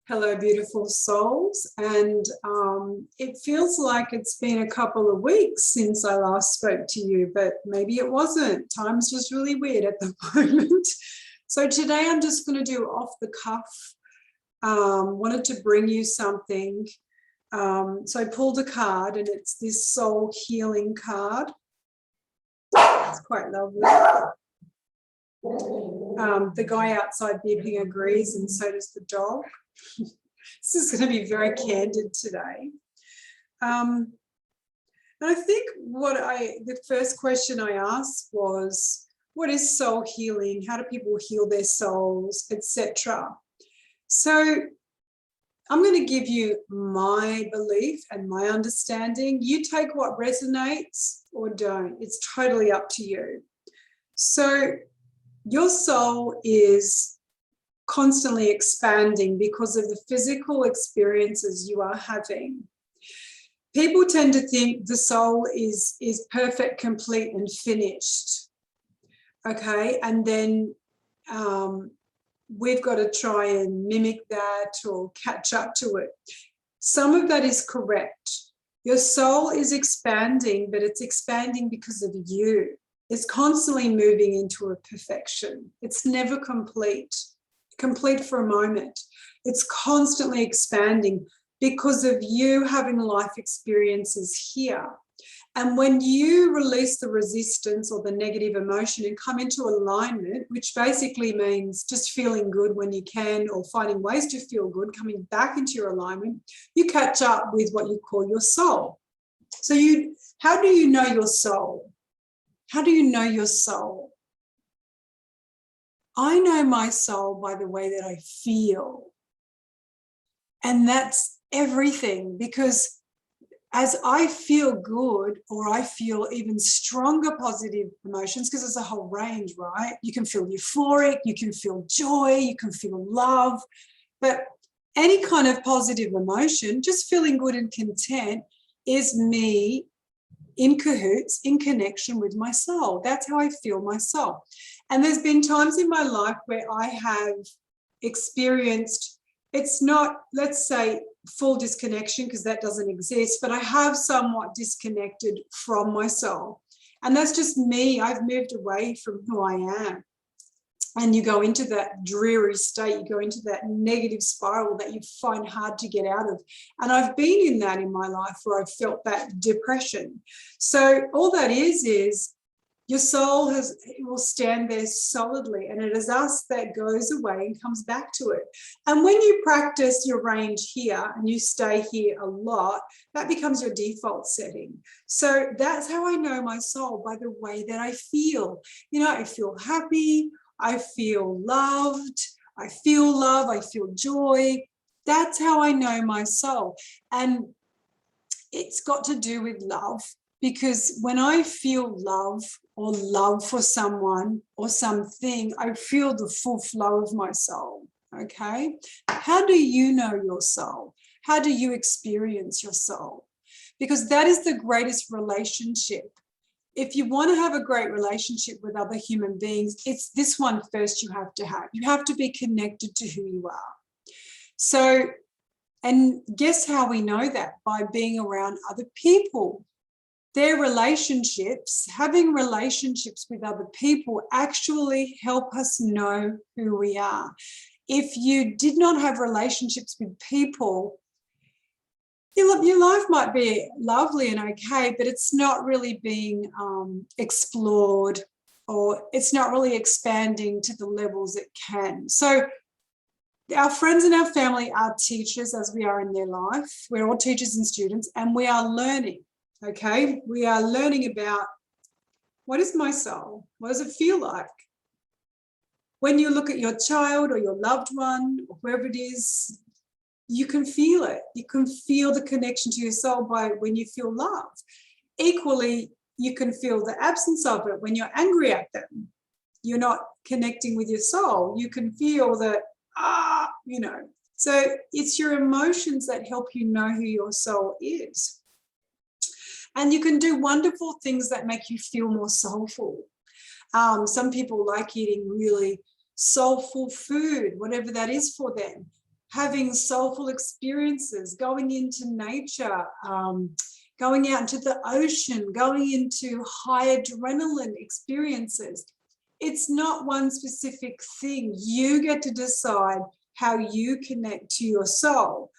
Hello, beautiful souls. And it feels like it's been a couple of weeks since I last spoke to you, but maybe it wasn't. Time's just really weird at the moment. So today I'm just going to do off the cuff. Wanted to bring you something. So I pulled a card, and it's this soul healing card. It's quite lovely. The guy outside beeping agrees, and so does the dog. This is going to be very candid today. And I think the first question I asked was, what is soul healing? How do people heal their souls, etc.? So I'm going to give you my belief and my understanding. You take what resonates or don't. It's totally up to you. So your soul is constantly expanding because of the physical experiences you are having. People tend to think the soul is perfect, complete, and finished. Okay, and then we've got to try and mimic that or catch up to it. Some of that is correct. Your soul is expanding, but it's expanding because of you. It's constantly moving into a perfection. It's never complete for a moment. It's constantly expanding because of you having life experiences here. And when you release the resistance or the negative emotion and come into alignment, which basically means just feeling good when you can, or finding ways to feel good, coming back into your alignment, you catch up with what you call your soul. So how do you know your soul? How do you know your soul? I know my soul by the way that I feel. And that's everything, because as I feel good, or I feel even stronger positive emotions, because there's a whole range, right? You can feel euphoric, you can feel joy, you can feel love, but any kind of positive emotion, just feeling good and content, is me in cahoots, in connection with my soul. That's how I feel my soul. And there's been times in my life where I have experienced, it's not, let's say, full disconnection, because that doesn't exist, but I have somewhat disconnected from my soul. And that's just me. I've moved away from who I am. And you go into that dreary state, you go into that negative spiral that you find hard to get out of. And I've been in that in my life, where I've felt that depression. So all that is your soul will stand there solidly, and it is us that goes away and comes back to it. And when you practice your range here and you stay here a lot, that becomes your default setting. So that's how I know my soul, by the way that I feel. You know, I feel happy, I feel loved, I feel love, I feel joy. That's how I know my soul. And it's got to do with love, because when I feel love or love for someone or something, I feel the full flow of my soul. Okay? How do you know your soul? How do you experience your soul? Because that is the greatest relationship. If you want to have a great relationship with other human beings, it's this one first you have to have. You have to be connected to who you are. So, and guess how we know that? By being around other people. Their relationships, having relationships with other people, actually help us know who we are. If you did not have relationships with people, your life might be lovely and okay, but it's not really being explored, or it's not really expanding to the levels it can. So our friends and our family are teachers, as we are in their life. We're all teachers and students, and we are learning, okay? We are learning about, what is my soul? What does it feel like? When you look at your child or your loved one, or whoever it is, you can feel it. You can feel the connection to your soul by when you feel love. Equally, you can feel the absence of it when you're angry at them. You're not connecting with your soul. You can feel that, you know. So it's your emotions that help you know who your soul is. And you can do wonderful things that make you feel more soulful. Some people like eating really soulful food, whatever that is for them. having soulful experiences, going into nature, going out into the ocean, going into high adrenaline experiences. It's not one specific thing. You get to decide how you connect to your soul.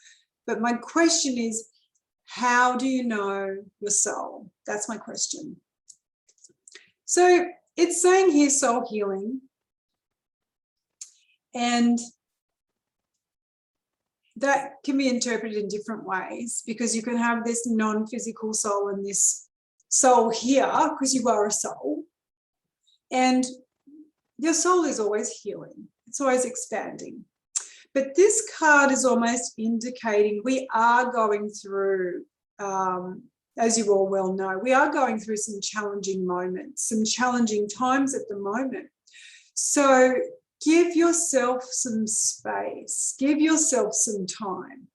But my question is, how do you know your soul? That's my question. So it's saying here soul healing. And that can be interpreted in different ways, because you can have this non-physical soul and this soul here, because you are a soul. And your soul is always healing. It's always expanding. But this card is almost indicating we are going through, as you all well know, we are going through some challenging moments, some challenging times at the moment. So give yourself some space, give yourself some time,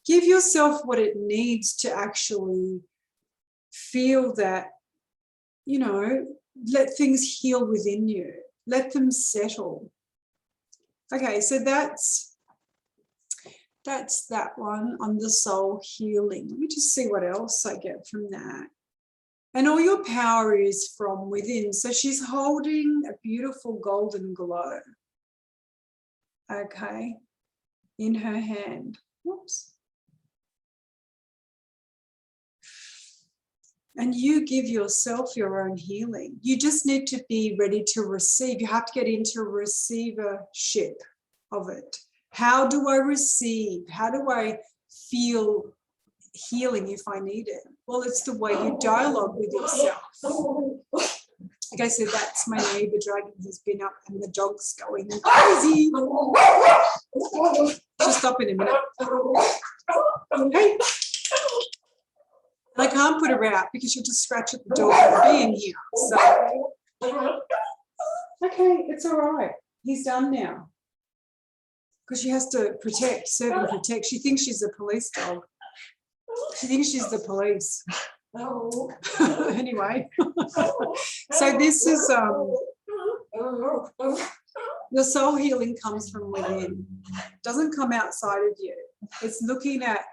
give yourself what it needs to actually feel that, you know, let things heal within you, let them settle. Okay, so that's that one on the soul healing. Let me just see what else I get from that. And all your power is from within. So she's holding a beautiful golden globe, okay, in her hand. Whoops. And you give yourself your own healing. You just need to be ready to receive. You have to get into receivership of it. How do I receive? How do I feel healing if I need it? Well, it's the way you dialogue with yourself. Okay, so that's my neighbour dragon. He's been up and the dog's going crazy. Just stop in a minute. Okay. And I can't put her out because she'll just scratch at the door for being here. So, okay, it's all right. He's done now. Because she has to protect, serve and protect. She thinks she's a police dog. She thinks she's the police. Anyway, so this is the soul healing comes from within. It doesn't come outside of you. It's looking at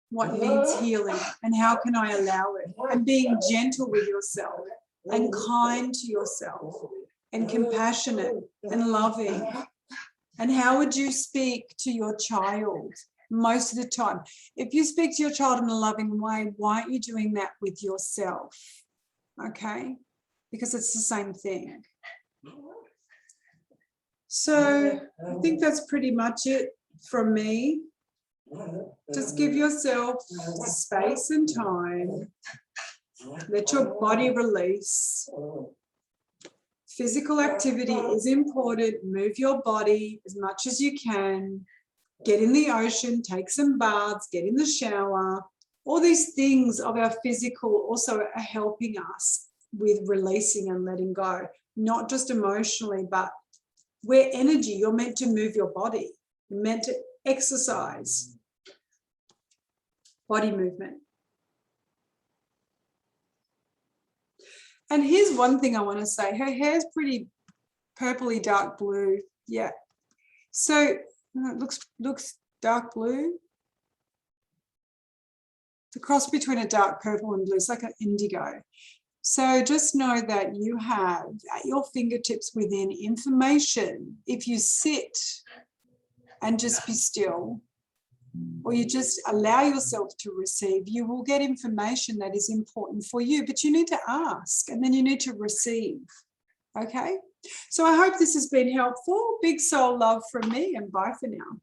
what needs healing and how can I allow it, and being gentle with yourself and kind to yourself and compassionate and loving. And how would you speak to your child most of the time? If you speak to your child in a loving way, why aren't you doing that with yourself? Okay? Because it's the same thing. So I think that's pretty much it from me. Just give yourself space and time. Let your body release. Physical activity is important. Move your body as much as you can. Get in the ocean, take some baths, get in the shower. All these things of our physical also are helping us with releasing and letting go. Not just emotionally, but we're energy. You're meant to move your body. You're meant to exercise. Body movement. And here's one thing I want to say. Her hair's pretty purpley dark blue. Yeah. So it looks dark blue. It's a cross between a dark purple and blue. It's like an indigo. So just know that you have at your fingertips within information. If you sit and just be still, or you just allow yourself to receive, you will get information that is important for you, but you need to ask and then you need to receive. Okay? So I hope this has been helpful. Big soul love from me, and bye for now.